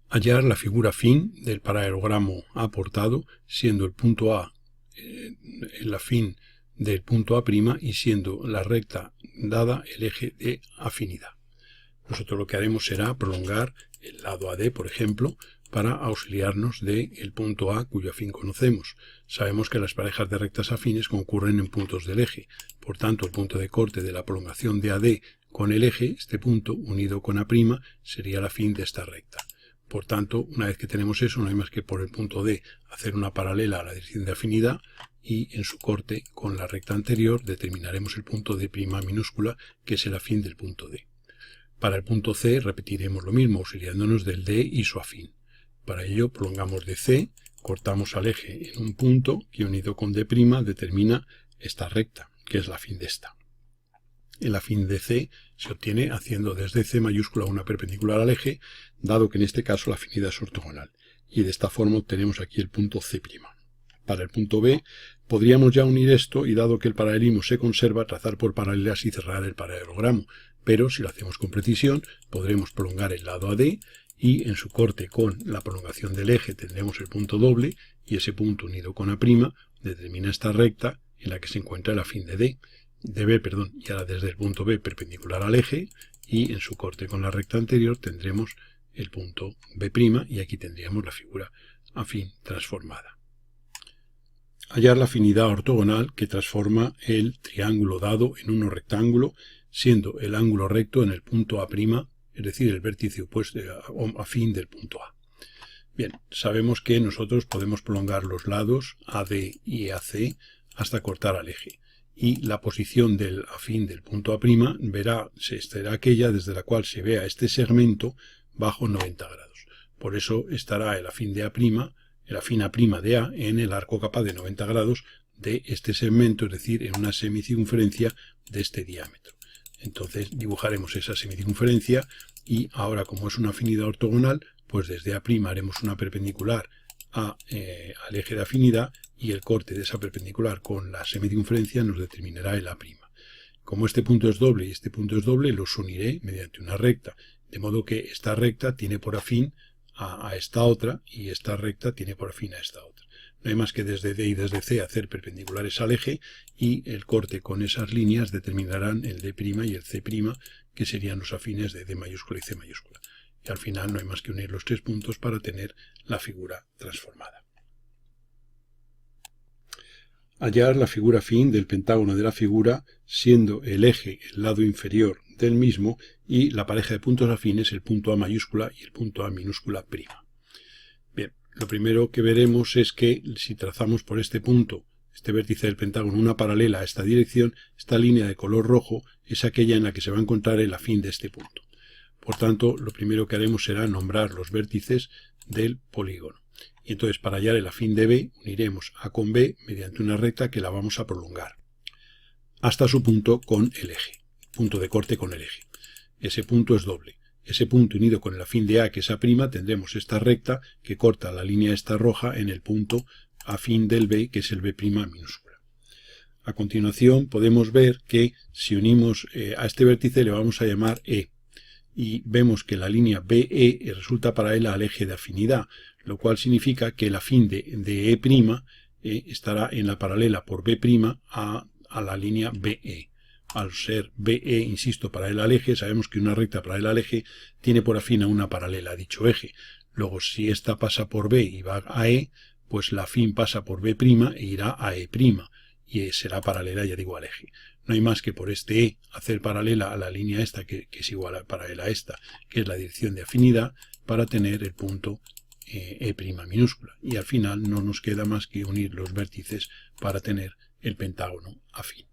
Hallar la figura fin del paralelogramo aportado, siendo el punto A el afín del punto A' y siendo la recta dada el eje de afinidad. Nosotros lo que haremos será prolongar el lado AD, por ejemplo, para auxiliarnos del punto A cuyo afín conocemos. Sabemos que las parejas de rectas afines concurren en puntos del eje. Por tanto, el punto de corte de la prolongación de AD con el eje, este punto unido con A', sería el afín de esta recta. Por tanto, una vez que tenemos eso, no hay más que por el punto D hacer una paralela a la dirección de afinidad y en su corte con la recta anterior determinaremos el punto D' minúscula, que es el afín del punto D. Para el punto C repetiremos lo mismo, auxiliándonos del D y su afín. Para ello prolongamos de C, cortamos al eje en un punto que unido con D' determina esta recta, que es la afín de esta. El afín de C se obtiene haciendo desde C mayúscula una perpendicular al eje, dado que en este caso la afinidad es ortogonal. Y de esta forma obtenemos aquí el punto C'. Para el punto B podríamos ya unir esto y dado que el paralelismo se conserva, trazar por paralelas y cerrar el paralelogramo. Pero si lo hacemos con precisión, podremos prolongar el lado AD y en su corte con la prolongación del eje tendremos el punto doble y ese punto unido con A' determina esta recta en la que se encuentra el afín de B, y ahora desde el punto B perpendicular al eje y en su corte con la recta anterior tendremos el punto B' y aquí tendríamos la figura afín transformada. Hallar la afinidad ortogonal que transforma el triángulo dado en uno rectángulo, siendo el ángulo recto en el punto A', es decir, el vértice opuesto afín del punto A. Bien, sabemos que nosotros podemos prolongar los lados AD y AC hasta cortar al eje. Y la posición del afín del punto A' será aquella desde la cual se vea este segmento bajo 90 grados. Por eso estará el afín de A', el afín A' de A en el arco capa de 90 grados de este segmento, es decir, en una semicircunferencia de este diámetro. Entonces dibujaremos esa semicircunferencia y ahora, como es una afinidad ortogonal, pues desde A' haremos una perpendicular al eje de afinidad y el corte de esa perpendicular con la semicircunferencia nos determinará el A'. Como este punto es doble y este punto es doble, los uniré mediante una recta, de modo que esta recta tiene por afín a esta otra y esta recta tiene por afín a esta otra. No hay más que desde D y desde C hacer perpendiculares al eje y el corte con esas líneas determinarán el D' y el C', que serían los afines de D mayúscula y C mayúscula. Y al final no hay más que unir los tres puntos para tener la figura transformada. Hallar la figura fin del pentágono de la figura, siendo el eje el lado inferior del mismo y la pareja de puntos afines el punto A mayúscula y el punto A minúscula prima. Bien, lo primero que veremos es que si trazamos por este punto, este vértice del pentágono, una paralela a esta dirección, esta línea de color rojo es aquella en la que se va a encontrar el afín de este punto. Por tanto, lo primero que haremos será nombrar los vértices del polígono. Y entonces, para hallar el afín de B, uniremos A con B mediante una recta que la vamos a prolongar hasta su punto con el eje, punto de corte con el eje. Ese punto es doble. Ese punto unido con el afín de A, que es A', tendremos esta recta que corta la línea esta roja en el punto afín del B, que es el B' minúscula. A continuación, podemos ver que si unimos a este vértice le vamos a llamar E. Y vemos que la línea BE resulta paralela al eje de afinidad, lo cual significa que el afín de E' estará en la paralela por B' a la línea BE. Al ser BE, insisto, paralela al eje, sabemos que una recta paralela al eje tiene por afín a una paralela a dicho eje. Luego, si esta pasa por B y va a E, pues la afín pasa por B' e irá a E', y será paralela, ya digo, al eje. No hay más que por este E hacer paralela a la línea esta, que es igual a paralela a esta, que es la dirección de afinidad, para tener el punto E' minúscula. Y al final no nos queda más que unir los vértices para tener el pentágono afín.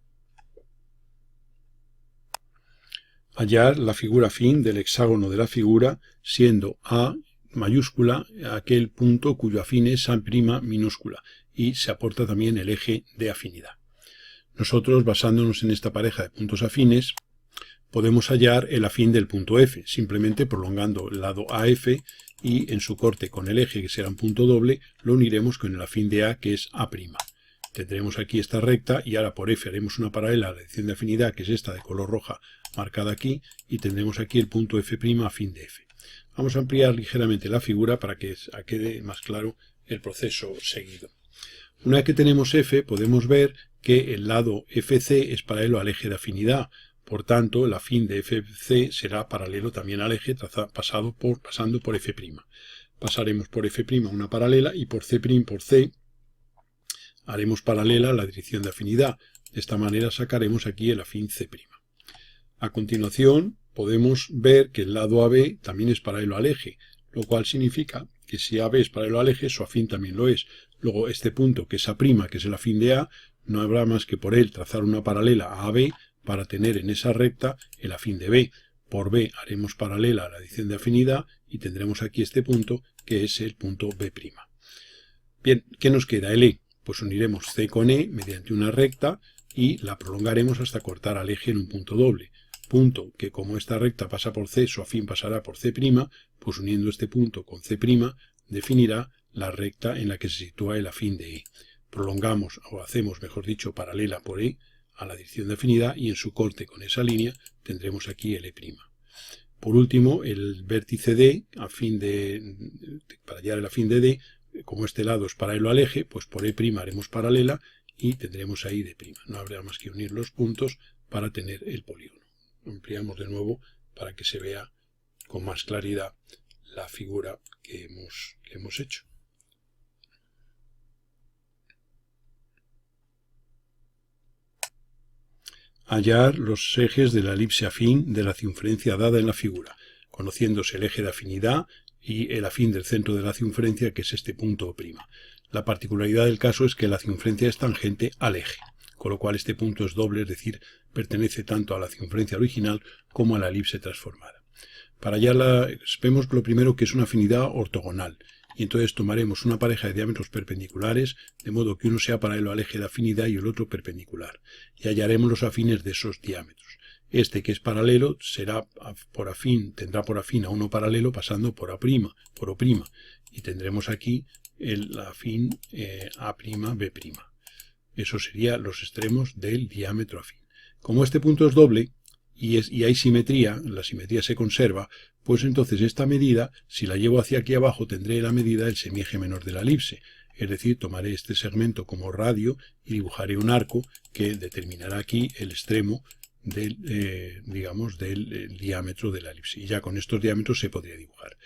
Hallar la figura afín del hexágono de la figura, siendo A mayúscula aquel punto cuyo afín es A' minúscula, y se aporta también el eje de afinidad. Nosotros, basándonos en esta pareja de puntos afines, podemos hallar el afín del punto F, simplemente prolongando el lado AF y en su corte con el eje, que será un punto doble, lo uniremos con el afín de A, que es A'. Tendremos aquí esta recta y ahora por F haremos una paralela a la dirección de afinidad, que es esta de color roja marcada aquí, y tendremos aquí el punto F' afín de F. Vamos a ampliar ligeramente la figura para que quede más claro el proceso seguido. Una vez que tenemos F, podemos ver que el lado FC es paralelo al eje de afinidad. Por tanto, el afín de FC será paralelo también al eje pasando por F'. Pasaremos por F' una paralela y por C' por C haremos paralela la dirección de afinidad. De esta manera sacaremos aquí el afín C'. A continuación, podemos ver que el lado AB también es paralelo al eje, lo cual significa que si AB es paralelo al eje, su afín también lo es. Luego, este punto, que es A', que es el afín de A, no habrá más que por él trazar una paralela a AB para tener en esa recta el afín de B. Por B haremos paralela a la dirección de afinidad y tendremos aquí este punto, que es el punto B'. Bien, ¿qué nos queda? El E. Pues uniremos C con E mediante una recta y la prolongaremos hasta cortar al eje en un punto doble. Punto que, como esta recta pasa por C, su afín pasará por C', pues uniendo este punto con C', definirá la recta en la que se sitúa el afín de E. Prolongamos, o hacemos, mejor dicho, paralela por E a la dirección de afinidad y en su corte con esa línea tendremos aquí el E'. Por último, el vértice D, para hallar el afín de D, como este lado es paralelo al eje, pues por E' haremos paralela y tendremos ahí D'. No habrá más que unir los puntos para tener el polígono. Ampliamos de nuevo para que se vea con más claridad la figura que hemos hecho. Hallar los ejes de la elipse afín de la circunferencia dada en la figura, conociéndose el eje de afinidad y el afín del centro de la circunferencia, que es este punto O'. La particularidad del caso es que la circunferencia es tangente al eje, con lo cual este punto es doble, es decir, pertenece tanto a la circunferencia original como a la elipse transformada. Para hallarla, vemos lo primero que es una afinidad ortogonal, y entonces tomaremos una pareja de diámetros perpendiculares, de modo que uno sea paralelo al eje de afinidad y el otro perpendicular, y hallaremos los afines de esos diámetros. Este, que es paralelo, tendrá por afín a uno paralelo pasando por O', y tendremos aquí el afín A'B'. Eso serían los extremos del diámetro afín. Como este punto es doble y hay simetría, la simetría se conserva, pues entonces esta medida, si la llevo hacia aquí abajo, tendré la medida del semieje menor de la elipse. Es decir, tomaré este segmento como radio y dibujaré un arco que determinará aquí el extremo del diámetro de la elipse. Y ya con estos diámetros se podría dibujar.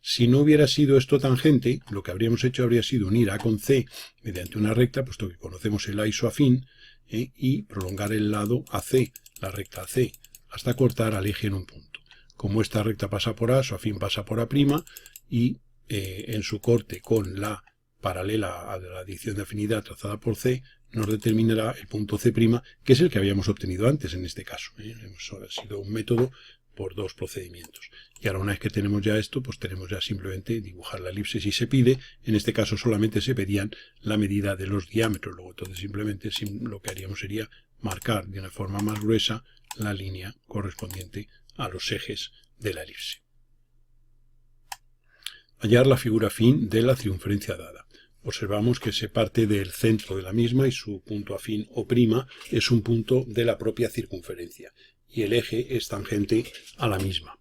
Si no hubiera sido esto tangente, lo que habríamos hecho habría sido unir A con C mediante una recta, puesto que conocemos el A y su afín, y prolongar el lado AC, la recta AC, hasta cortar al eje en un punto. Como esta recta pasa por A, su afín pasa por A', y en su corte con la paralela a la dirección de afinidad trazada por C, nos determinará el punto C', que es el que habíamos obtenido antes en este caso. Ha sido un método por dos procedimientos. Y ahora, una vez que tenemos ya esto, pues tenemos ya simplemente dibujar la elipse si se pide. En este caso solamente se pedían la medida de los diámetros. Luego, entonces simplemente lo que haríamos sería marcar de una forma más gruesa la línea correspondiente a los ejes de la elipse. Hallar la figura afín de la circunferencia dada. Observamos que se parte del centro de la misma y su punto afín O' es un punto de la propia circunferencia y el eje es tangente a la misma.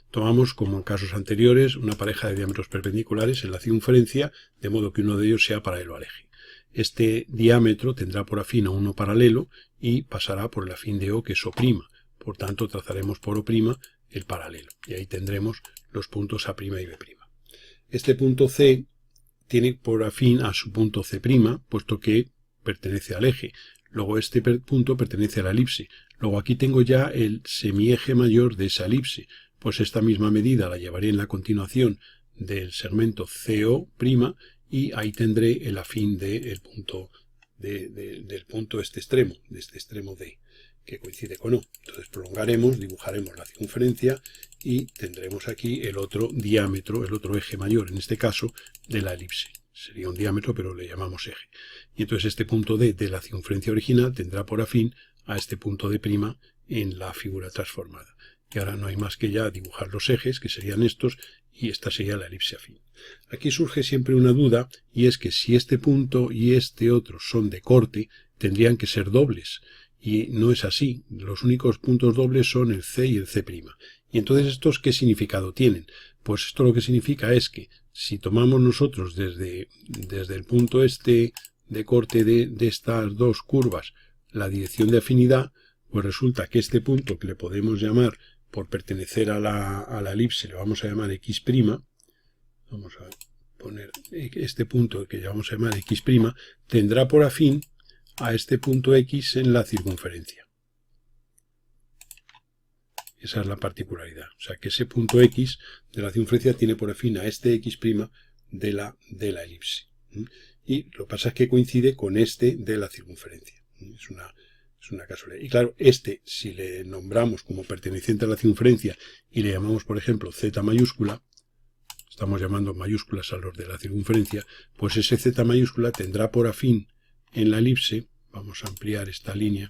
Tomamos, como en casos anteriores, una pareja de diámetros perpendiculares en la circunferencia, de modo que uno de ellos sea paralelo al eje. Este diámetro tendrá por afín a uno paralelo y pasará por el afín de O, que es O'. Por tanto, trazaremos por O' el paralelo y ahí tendremos los puntos A' y B'. Este punto C tiene por afín a su punto C', puesto que pertenece al eje. Luego este punto pertenece a la elipse. Luego aquí tengo ya el semieje mayor de esa elipse, pues esta misma medida la llevaré en la continuación del segmento CO', y ahí tendré el afín del punto de este extremo D, que coincide con O. Entonces prolongaremos, dibujaremos la circunferencia y tendremos aquí el otro diámetro, el otro eje mayor, en este caso, de la elipse. Sería un diámetro, pero le llamamos eje. Y entonces este punto D de la circunferencia original tendrá por afín a este punto D' en la figura transformada. Y ahora no hay más que ya dibujar los ejes, que serían estos, y esta sería la elipse afín. Aquí surge siempre una duda, y es que si este punto y este otro son de corte, tendrían que ser dobles. Y no es así. Los únicos puntos dobles son el C y el C'. Y entonces, ¿estos qué significado tienen? Pues esto lo que significa es que si tomamos nosotros desde el punto este de corte de estas dos curvas la dirección de afinidad, pues resulta que este punto que le podemos llamar, por pertenecer a la elipse, le vamos a llamar X', vamos a poner este punto que vamos a llamar X', tendrá por afín a este punto X en la circunferencia. Esa es la particularidad. O sea, que ese punto X de la circunferencia tiene por afín a este X' de la elipse. Y lo que pasa es que coincide con este de la circunferencia. Es una casualidad. Y claro, si le nombramos como perteneciente a la circunferencia y le llamamos, por ejemplo, Z mayúscula, estamos llamando mayúsculas a los de la circunferencia, pues ese Z mayúscula tendrá por afín en la elipse, vamos a ampliar esta línea,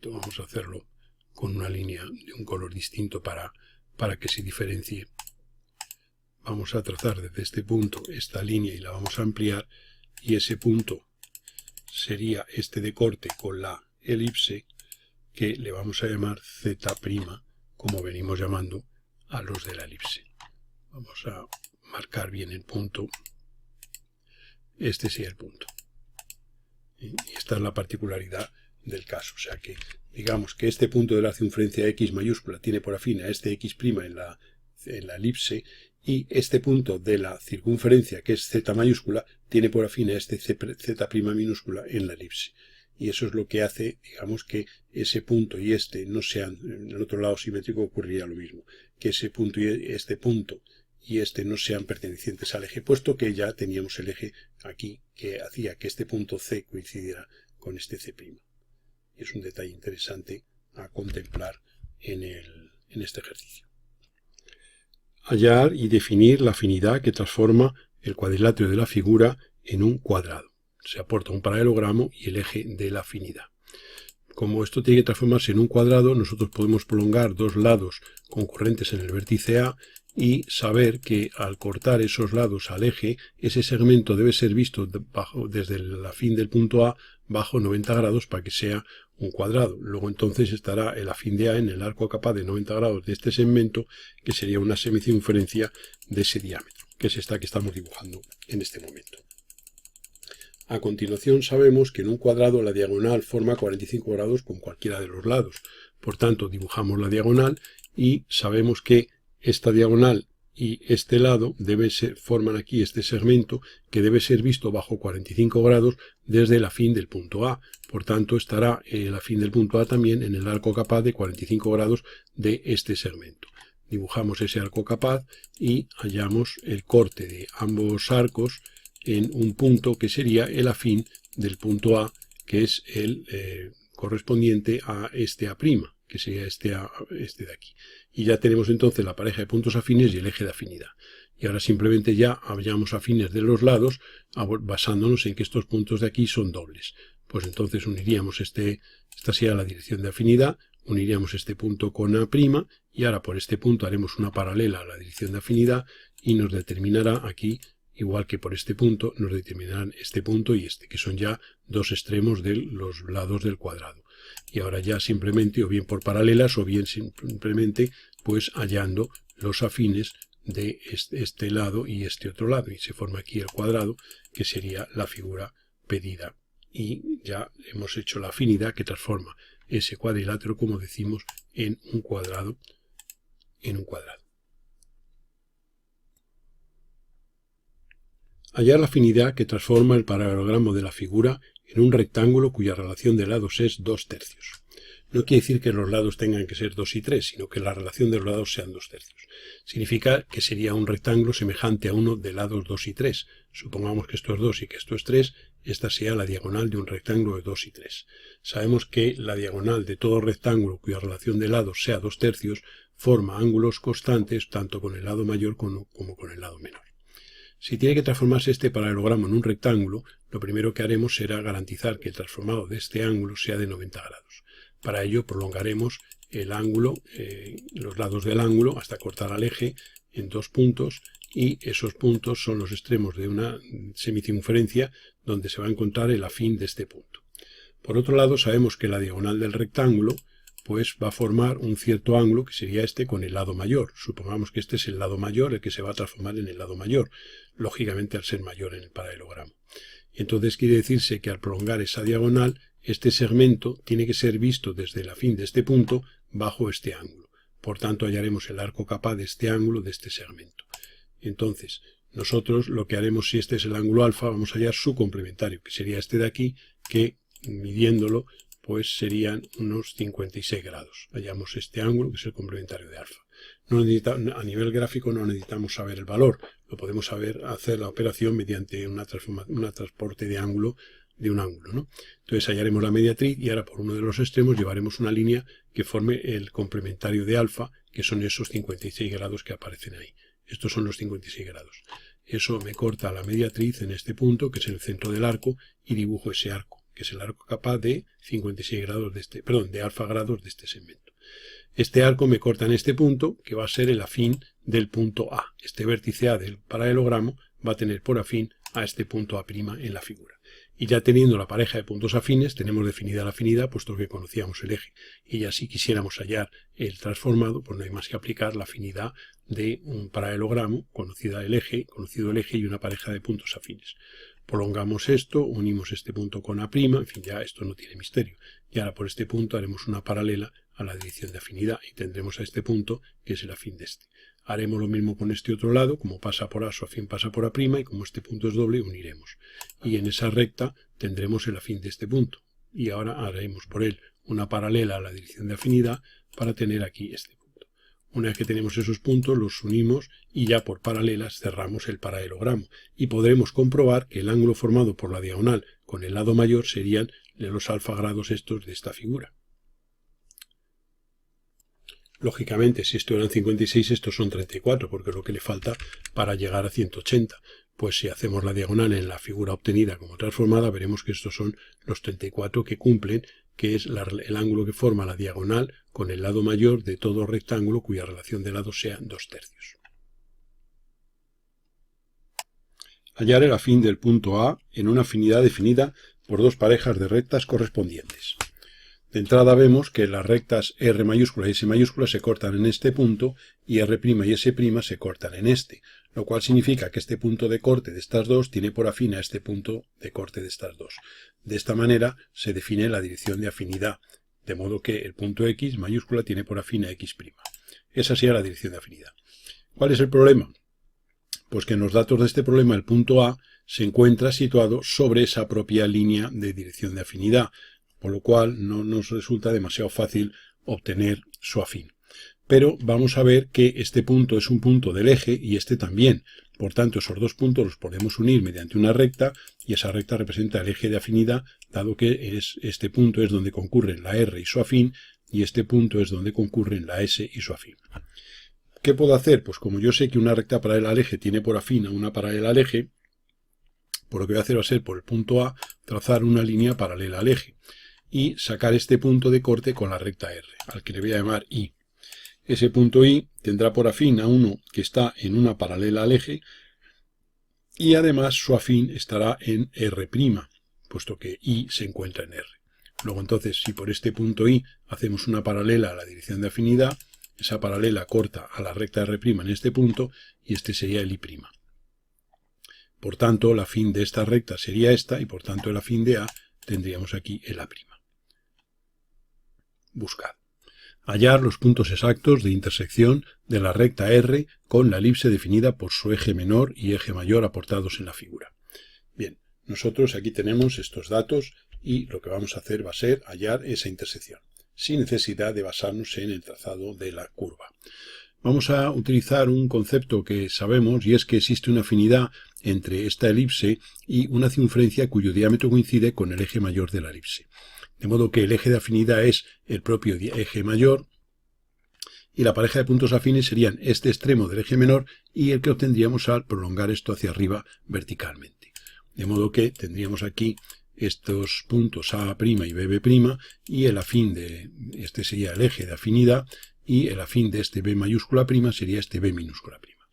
vamos a hacerlo con una línea de un color distinto para que se diferencie. Vamos a trazar desde este punto esta línea y la vamos a ampliar, y ese punto sería este de corte con la elipse, que le vamos a llamar Z', como venimos llamando a los de la elipse. Vamos a marcar bien el punto. Este sería el punto. Y esta es la particularidad del caso. O sea que, digamos que este punto de la circunferencia X mayúscula tiene por afín a este X' en la elipse, y este punto de la circunferencia, que es Z mayúscula, tiene por afín a este Z' minúscula en la elipse. Y eso es lo que hace, digamos, que ese punto y este no sean, en el otro lado simétrico ocurriría lo mismo, que ese punto y este no sean pertenecientes al eje, puesto que ya teníamos el eje aquí que hacía que este punto C coincidiera con este C'. Y es un detalle interesante a contemplar en este ejercicio. Hallar y definir la afinidad que transforma el cuadrilátero de la figura en un cuadrado. Se aporta un paralelogramo y el eje de la afinidad. Como esto tiene que transformarse en un cuadrado, nosotros podemos prolongar dos lados concurrentes en el vértice A y saber que al cortar esos lados al eje, ese segmento debe ser visto desde la fin del punto A bajo 90 grados para que sea un cuadrado. Luego entonces estará el afín de A en el arco capaz de 90 grados de este segmento, que sería una semicircunferencia de ese diámetro, que es esta que estamos dibujando en este momento. A continuación sabemos que en un cuadrado la diagonal forma 45 grados con cualquiera de los lados. Por tanto, dibujamos la diagonal y sabemos que esta diagonal y este lado forman aquí este segmento que debe ser visto bajo 45 grados desde la fin del punto A. Por tanto, estará la fin del punto A también en el arco capaz de 45 grados de este segmento. Dibujamos ese arco capaz y hallamos el corte de ambos arcos en un punto que sería el afín del punto A, que es el correspondiente a este A', que sería este de aquí. Y ya tenemos entonces la pareja de puntos afines y el eje de afinidad. Y ahora simplemente ya hallamos afines de los lados basándonos en que estos puntos de aquí son dobles. Pues entonces uniríamos esta sería la dirección de afinidad, uniríamos este punto con A', y ahora por este punto haremos una paralela a la dirección de afinidad y nos determinará aquí, igual que por este punto, nos determinarán este punto y este, que son ya dos extremos de los lados del cuadrado. Y ahora ya simplemente, o bien por paralelas, o bien simplemente, pues hallando los afines de este lado y este otro lado. Y se forma aquí el cuadrado, que sería la figura pedida. Y ya hemos hecho la afinidad que transforma ese cuadrilátero, como decimos, en un cuadrado. Hallar la afinidad que transforma el paralelogramo de la figura en un rectángulo cuya relación de lados es 2/3. No quiere decir que los lados tengan que ser 2 y 3, sino que la relación de los lados sean 2/3. Significa que sería un rectángulo semejante a uno de lados 2 y 3. Supongamos que esto es 2 y que esto es 3, esta sería la diagonal de un rectángulo de 2 y 3. Sabemos que la diagonal de todo rectángulo cuya relación de lados sea 2/3 forma ángulos constantes tanto con el lado mayor como con el lado menor. Si tiene que transformarse este paralelogramo en un rectángulo, lo primero que haremos será garantizar que el transformado de este ángulo sea de 90 grados. Para ello prolongaremos el ángulo, los lados del ángulo hasta cortar al eje en dos puntos y esos puntos son los extremos de una semicircunferencia donde se va a encontrar el afín de este punto. Por otro lado, sabemos que la diagonal del rectángulo pues va a formar un cierto ángulo que sería este con el lado mayor. Supongamos que este es el lado mayor, el que se va a transformar en el lado mayor, lógicamente al ser mayor en el paralelogramo. Entonces quiere decirse que al prolongar esa diagonal, este segmento tiene que ser visto desde el afín de este punto bajo este ángulo. Por tanto, hallaremos el arco kappa de este ángulo de este segmento. Entonces, nosotros lo que haremos, si este es el ángulo alfa, vamos a hallar su complementario, que sería este de aquí, que midiéndolo, pues serían unos 56 grados. Hallamos este ángulo, que es el complementario de alfa. A nivel gráfico no necesitamos saber el valor, lo podemos hacer la operación mediante una transporte de ángulo de un ángulo, ¿no? Entonces hallaremos la mediatriz y ahora por uno de los extremos llevaremos una línea que forme el complementario de alfa, que son esos 56 grados que aparecen ahí. Estos son los 56 grados. Eso me corta la mediatriz en este punto, que es el centro del arco, y dibujo ese arco, que es el arco kappa de 56 grados de alfa grados de este segmento. Este arco me corta en este punto, que va a ser el afín del punto A. Este vértice A del paralelogramo va a tener por afín a este punto A' en la figura. Y ya teniendo la pareja de puntos afines, tenemos definida la afinidad, puesto que conocíamos el eje. Y ya si quisiéramos hallar el transformado, pues no hay más que aplicar la afinidad de un paralelogramo, conocido el eje y una pareja de puntos afines. Prolongamos esto, unimos este punto con A', en fin, ya esto no tiene misterio. Y ahora por este punto haremos una paralela a la dirección de afinidad y tendremos a este punto, que es el afín de este. Haremos lo mismo con este otro lado, como pasa por A, su afín pasa por A', y como este punto es doble, uniremos. Y en esa recta tendremos el afín de este punto. Y ahora haremos por él una paralela a la dirección de afinidad para tener aquí este punto. Una vez que tenemos esos puntos, los unimos y ya por paralelas cerramos el paralelogramo. Y podremos comprobar que el ángulo formado por la diagonal con el lado mayor serían los alfa grados estos de esta figura. Lógicamente, si esto eran 56, estos son 34, porque es lo que le falta para llegar a 180. Pues si hacemos la diagonal en la figura obtenida como transformada, veremos que estos son los 34 que cumplen, que es el ángulo que forma la diagonal con el lado mayor de todo rectángulo cuya relación de lados sea 2/3. Hallar el afín del punto A en una afinidad definida por dos parejas de rectas correspondientes. De entrada vemos que las rectas R mayúscula y S mayúscula se cortan en este punto y R' y S' se cortan en este, lo cual significa que este punto de corte de estas dos tiene por afín a este punto de corte de estas dos. De esta manera se define la dirección de afinidad, de modo que el punto X mayúscula tiene por afín a X'. Esa sería la dirección de afinidad. ¿Cuál es el problema? Pues que en los datos de este problema el punto A se encuentra situado sobre esa propia línea de dirección de afinidad, por lo cual no nos resulta demasiado fácil obtener su afín. Pero vamos a ver que este punto es un punto del eje y este también. Por tanto, esos dos puntos los podemos unir mediante una recta y esa recta representa el eje de afinidad, dado que este punto es donde concurren la R y su afín y este punto es donde concurren la S y su afín. ¿Qué puedo hacer? Pues como yo sé que una recta paralela al eje tiene por afín a una paralela al eje, pues lo que voy a hacer va a ser por el punto A trazar una línea paralela al eje y sacar este punto de corte con la recta R, al que le voy a llamar I. Ese punto I tendrá por afín a uno que está en una paralela al eje y además su afín estará en R', puesto que I se encuentra en R. Luego entonces, si por este punto I hacemos una paralela a la dirección de afinidad, esa paralela corta a la recta R' en este punto y este sería el I'. Por tanto, el afín de esta recta sería esta y por tanto el afín de A tendríamos aquí el A'. Buscad. Hallar los puntos exactos de intersección de la recta R con la elipse definida por su eje menor y eje mayor aportados en la figura. Bien, nosotros aquí tenemos estos datos y lo que vamos a hacer va a ser hallar esa intersección, sin necesidad de basarnos en el trazado de la curva. Vamos a utilizar un concepto que sabemos y es que existe una afinidad entre esta elipse y una circunferencia cuyo diámetro coincide con el eje mayor de la elipse. De modo que el eje de afinidad es el propio eje mayor y la pareja de puntos afines serían este extremo del eje menor y el que obtendríamos al prolongar esto hacia arriba verticalmente. De modo que tendríamos aquí estos puntos A' y B' y el afín de este sería el eje de afinidad y el afín de este B mayúscula prima sería este B minúscula prima.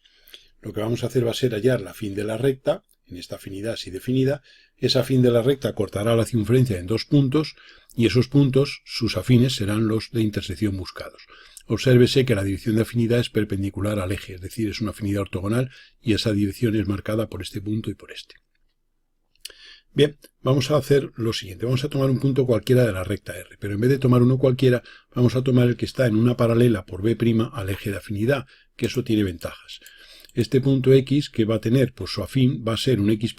lo que vamos a hacer va a ser hallar la afín de la recta, en esta afinidad así definida. Esa afín de la recta cortará la circunferencia en 2 puntos, y esos puntos, sus afines, serán los de intersección buscados. Obsérvese que la dirección de afinidad es perpendicular al eje, es decir, es una afinidad ortogonal, y esa dirección es marcada por este punto y por este. Bien, vamos a hacer lo siguiente. Vamos a tomar un punto cualquiera de la recta R, pero en vez de tomar uno cualquiera, vamos a tomar el que está en una paralela por B' al eje de afinidad, que eso tiene ventajas. Este punto X, que va a tener, pues su afín va a ser un X',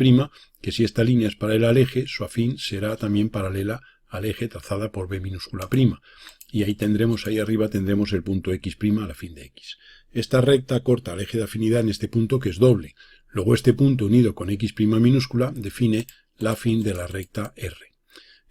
que si esta línea es paralela al eje, su afín será también paralela al eje trazada por B minúscula prima. Y ahí tendremos, ahí arriba tendremos el punto X' a la afín de X. Esta recta corta al eje de afinidad en este punto que es doble. Luego este punto unido con X' minúscula define la afín de la recta R.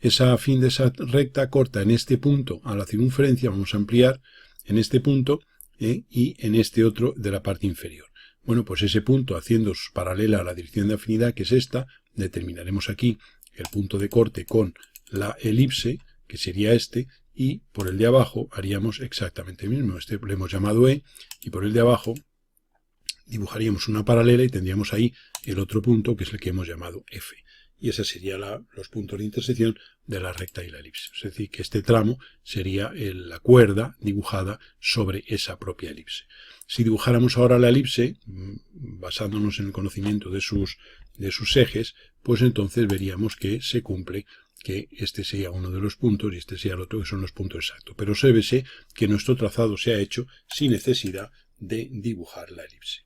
Esa afín de esa recta corta en este punto a la circunferencia, vamos a ampliar en este punto y en este otro de la parte inferior. Bueno, pues ese punto, haciendo paralela a la dirección de afinidad, que es esta, determinaremos aquí el punto de corte con la elipse, que sería este, y por el de abajo haríamos exactamente lo mismo. Este lo hemos llamado E, y por el de abajo dibujaríamos una paralela y tendríamos ahí el otro punto, que es el que hemos llamado F. Y esos serían los puntos de intersección de la recta y la elipse. Es decir, que este tramo sería la cuerda dibujada sobre esa propia elipse. Si dibujáramos ahora la elipse, basándonos en el conocimiento de sus ejes, pues entonces veríamos que se cumple que este sea uno de los puntos y este sea el otro, que son los puntos exactos. Pero obsérvese que nuestro trazado se ha hecho sin necesidad de dibujar la elipse.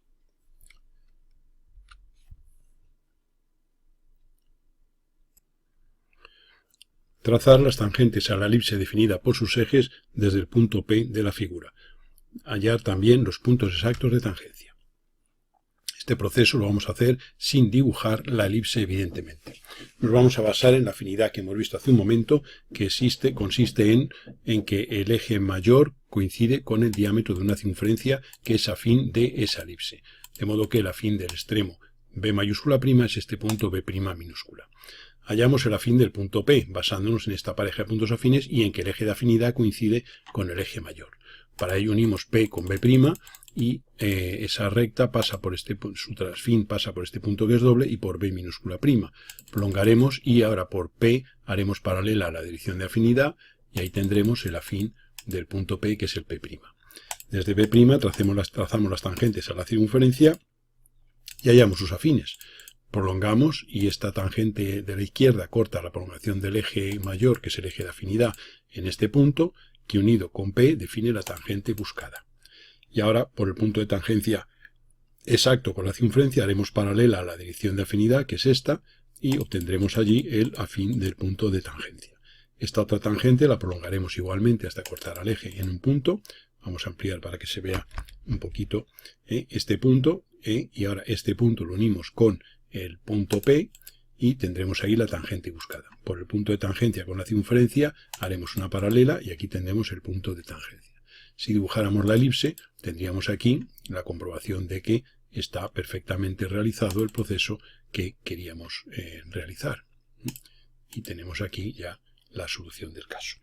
Trazar las tangentes a la elipse definida por sus ejes desde el punto P de la figura. Hallar también los puntos exactos de tangencia. Este proceso lo vamos a hacer sin dibujar la elipse, evidentemente. Nos vamos a basar en la afinidad que hemos visto hace un momento, que consiste en que el eje mayor coincide con el diámetro de una circunferencia que es afín de esa elipse. De modo que el afín del extremo B mayúscula prima es este punto B' minúscula. Hallamos el afín del punto P, basándonos en esta pareja de puntos afines y en que el eje de afinidad coincide con el eje mayor. Para ello unimos P con B' y esa recta pasa por su trasfín pasa por este punto que es doble y por B minúscula prima. Prolongaremos y ahora por P haremos paralela a la dirección de afinidad y ahí tendremos el afín del punto P, que es el P'. Desde B' trazamos las tangentes a la circunferencia y hallamos sus afines. Prolongamos y esta tangente de la izquierda corta la prolongación del eje mayor, que es el eje de afinidad, en este punto, que unido con P define la tangente buscada. Y ahora, por el punto de tangencia exacto con la circunferencia, haremos paralela a la dirección de afinidad, que es esta, y obtendremos allí el afín del punto de tangencia. Esta otra tangente la prolongaremos igualmente hasta cortar al eje en un punto. Vamos a ampliar para que se vea un poquito este punto, y ahora este punto lo unimos con el punto P y tendremos ahí la tangente buscada. Por el punto de tangencia con la circunferencia haremos una paralela y aquí tendremos el punto de tangencia. Si dibujáramos la elipse, tendríamos aquí la comprobación de que está perfectamente realizado el proceso que queríamos realizar. Y tenemos aquí ya la solución del caso.